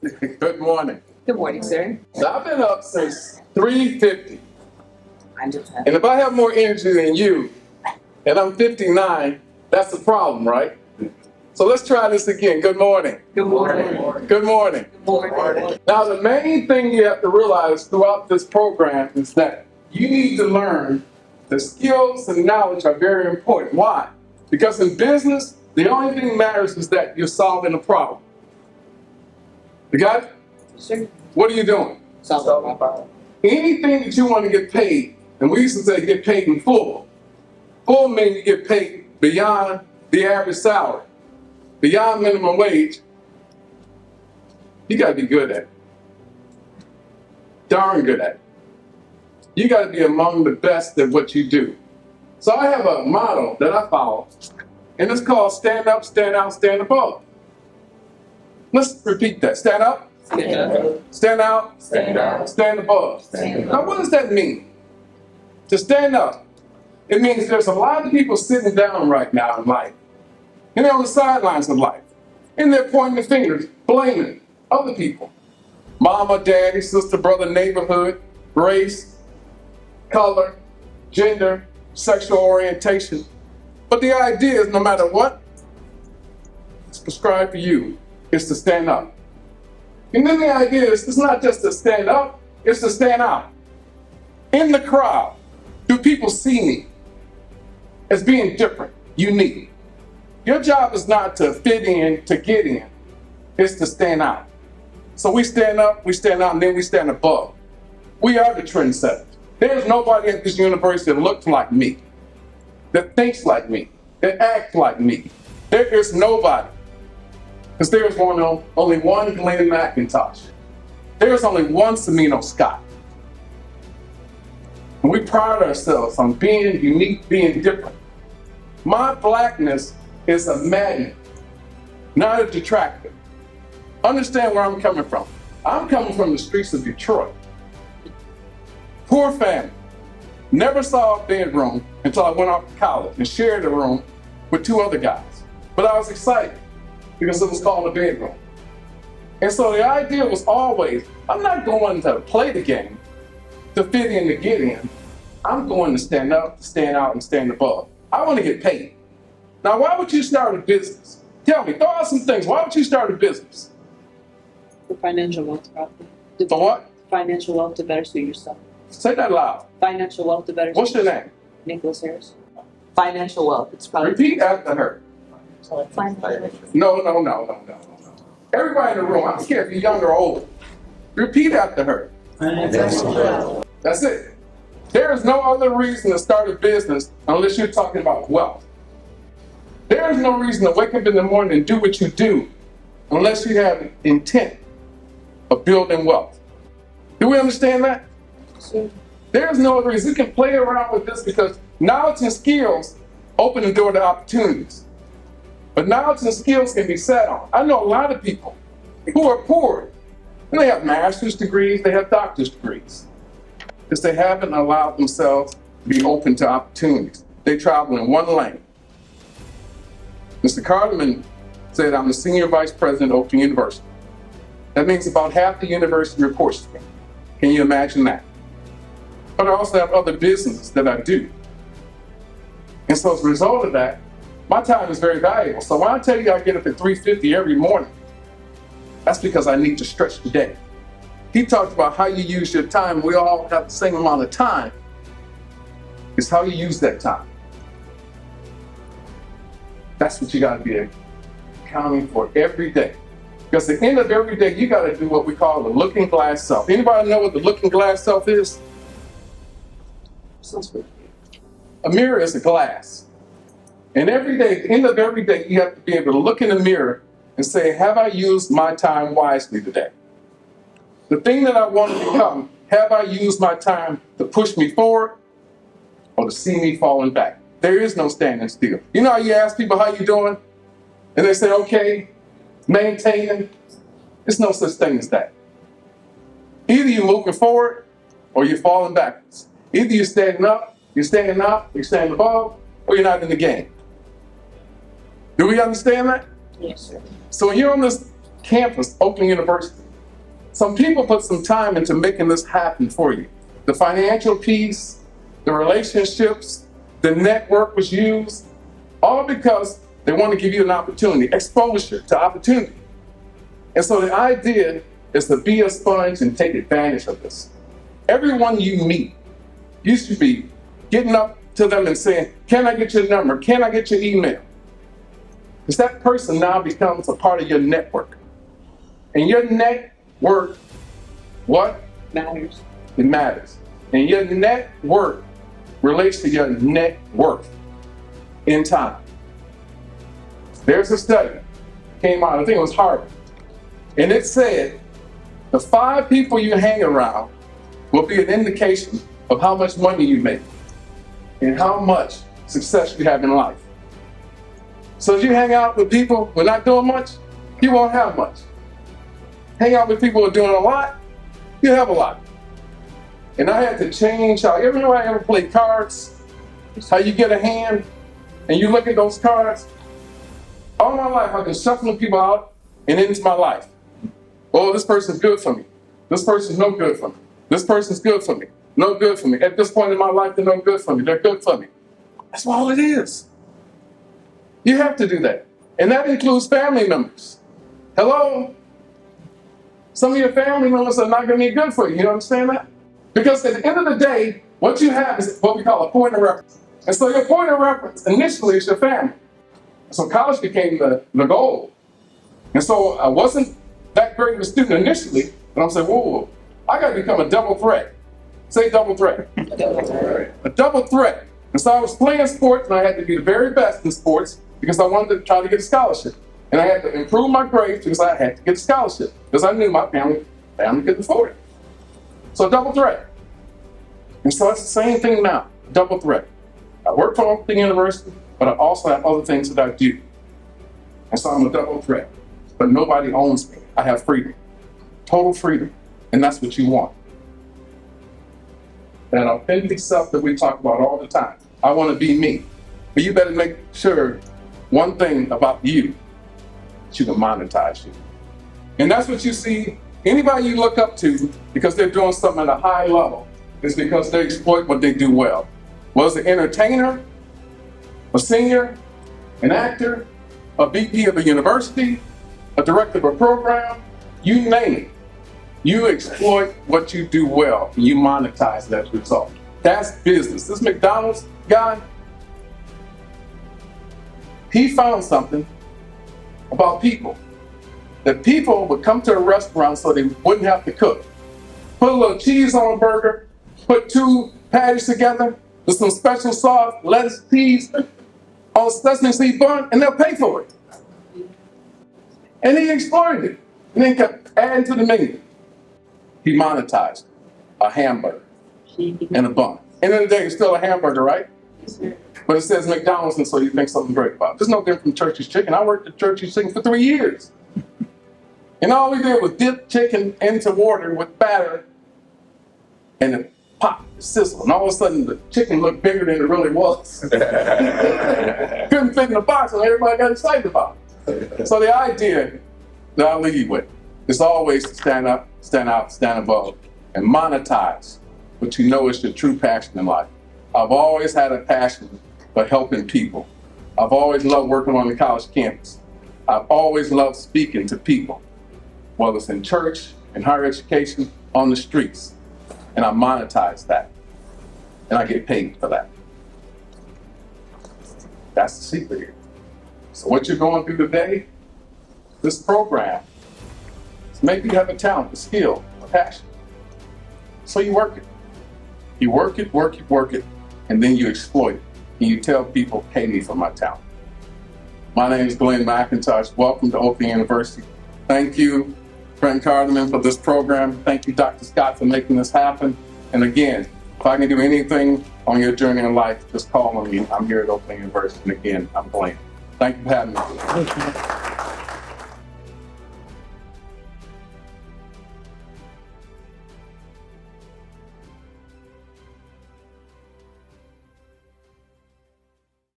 Good morning. Good morning, sir. So I've been up since 3:50. I'm just And if I have more energy than you, and I'm 59, that's the problem, right? So let's try this again. Good morning. Good morning. Good morning. Good morning. Now, the main thing you have to realize throughout this program is that you need to learn the skills and knowledge are very important. Why? Because in business, the only thing that matters is that you're solving a problem. You got it? Sir. What are you doing? Solve my problem. Anything that you want to get paid, and we used to say get paid in full. Full means you get paid beyond the average salary, beyond minimum wage. You got to be good at it. Darn good at it. You got to be among the best at what you do. So I have a motto that I follow, and it's called stand up, stand out, stand above. Let's repeat that. Stand up, Stand up. stand out, Stand out. stand above. Stand Now, what does that mean? To stand up, it means there's a lot of people sitting down right now in life, and they're on the sidelines of life, and they're pointing their fingers, blaming other people. Mama, daddy, sister, brother, neighborhood, race, color, gender, sexual orientation. But the idea is no matter what, it's prescribed for you, is to stand up. And then the idea is it's not just to stand up, it's to stand out. In the crowd, do people see me as being different, unique? Your job is not to fit in, to get in. It's to stand out. So we stand up, we stand out, and then we stand above. We are the trendsetters. There's nobody at this university that looks like me, that thinks like me, that acts like me. There is nobody. Because there's only one Glenn McIntosh. There's only one Semino Scott. And we pride ourselves on being unique, being different. My blackness is a magnet, not a detractor. Understand where I'm coming from. I'm coming from the streets of Detroit. Poor family. Never saw a bedroom until I went off to college and shared a room with two other guys. But I was excited because it was called a bedroom. And so the idea was always, I'm not going to play the game to fit in, to get in. I'm going to stand up, to stand out, and stand above. I want to get paid. Now, why would you start a business? Tell me, throw out some things. Why would you start a business? For financial wealth, probably. For what? Financial wealth to better suit yourself. Say that loud. Financial wealth to better suit What's your name? Nicholas Harris. Financial wealth. It's probably. Repeat after her. No. Everybody in the room, I don't care if you're young or old. Repeat after her. That's it. There is no other reason to start a business unless you're talking about wealth. There is no reason to wake up in the morning and do what you do unless you have intent of building wealth. Do we understand that? Sure. There is no other reason. You can play around with this because knowledge and skills open the door to opportunities. But knowledge and skills can be sat on. I know a lot of people who are poor, and they have master's degrees, they have doctor's degrees, because they haven't allowed themselves to be open to opportunities. They travel in one lane. Mr. Carterman said, I'm the senior vice president of Oakland University. That means about half the university reports to me. Can you imagine that? But I also have other businesses that I do. And so as a result of that, my time is very valuable. So when I tell you I get up at 3:50 every morning, that's because I need to stretch the day. He talked about how you use your time. We all have the same amount of time. It's how you use that time. That's what you got to be accounting for every day. Because at the end of every day, you got to do what we call the looking glass self. Anybody know what the looking glass self is? A mirror is a glass. And every day, at the end of every day, you have to be able to look in the mirror and say, have I used my time wisely today? The thing that I want to become, have I used my time to push me forward or to see me falling back? There is no standing still. You know how you ask people how you doing? And they say, okay, maintaining. There's no such thing as that. Either you're moving forward or you're falling backwards. Either you're standing up, you're standing above, or you're not in the game. Do we understand that? Yes, sir. So when you're on this campus, Oakland University, some people put some time into making this happen for you. The financial piece, the relationships, the network was used, all because they want to give you an opportunity, exposure to opportunity. And so the idea is to be a sponge and take advantage of this. Everyone you meet, you should be getting up to them and saying, can I get your number? Can I get your email? Because that person now becomes a part of your network. And your network, what? Matters. It matters. And your network relates to your net worth in time. There's a study came out, I think it was Harvard, and it said the 5 people you hang around will be an indication of how much money you make and how much success you have in life. So if you hang out with people who are not doing much, you won't have much. Hang out with people who are doing a lot, you have a lot. And I had to change how, everybody ever play cards, how you get a hand and you look at those cards. All my life, I've been shuffling people out and into my life. Oh, this person's good for me. This person's no good for me. This person's good for me. No good for me. At this point in my life, they're no good for me. They're good for me. That's all it is. You have to do that. And that includes family members. Hello? Some of your family members are not going to be good for you. You understand that? Because at the end of the day, what you have is what we call a point of reference. And so your point of reference initially is your family. So college became the goal. And so I wasn't that great of a student initially, but I'm saying, whoa, I got to become a double threat. Say double threat. A double threat. And so I was playing sports, and I had to be the very best in sports because I wanted to try to get a scholarship. And I had to improve my grades because I had to get a scholarship because I knew my family couldn't afford it. So double threat. And so it's the same thing now, double threat. I work for Oakland University, but I also have other things that I do. And so I'm a double threat. But nobody owns me. I have freedom. Total freedom. And that's what you want. That authentic self that we talk about all the time. I want to be me. But you better make sure one thing about you, that you can monetize you. And that's what you see. Anybody you look up to because they're doing something at a high level is because they exploit what they do well. Was an entertainer, a singer, an actor, a VP of a university, a director of a program, you name it. You exploit what you do well and you monetize that result. That's business. This McDonald's guy, he found something about people. That people would come to a restaurant so they wouldn't have to cook. Put a little cheese on a burger, put 2 patties together with some special sauce, lettuce, peas, on a sesame seed bun, and they'll pay for it. And he exploited it, and then kept adding to the menu. He monetized a hamburger and a bun. End of the day, it's still a hamburger, right? Yes, sir. But it says McDonald's, and so you think something great about it. There's no different from Church's Chicken. I worked at Church's Chicken for 3 years. And all we did was dip chicken into water with batter, and it popped, sizzle, and all of a sudden the chicken looked bigger than it really was. Couldn't fit in the box, and everybody got excited about it. So the idea that I leave with is always to stand up, stand out, stand above, and monetize what you know is your true passion in life. I've always had a passion for helping people. I've always loved working on the college campus. I've always loved speaking to people, whether it's in church, in higher education, on the streets. And I monetize that. And I get paid for that. That's the secret here. So what you're going through today, this program, is maybe you have a talent, a skill, a passion. So you work it. You work it, work it, work it, and then you exploit it. And you tell people, pay me for my talent. My name is Glenn McIntosh. Welcome to Oakland University. Thank you, Frank Carterman, for this program. Thank you, Dr. Scott, for making this happen. And again, if I can do anything on your journey in life, just call on me. I'm here at Oakland University. And again, I'm Glenn. Thank you for having me.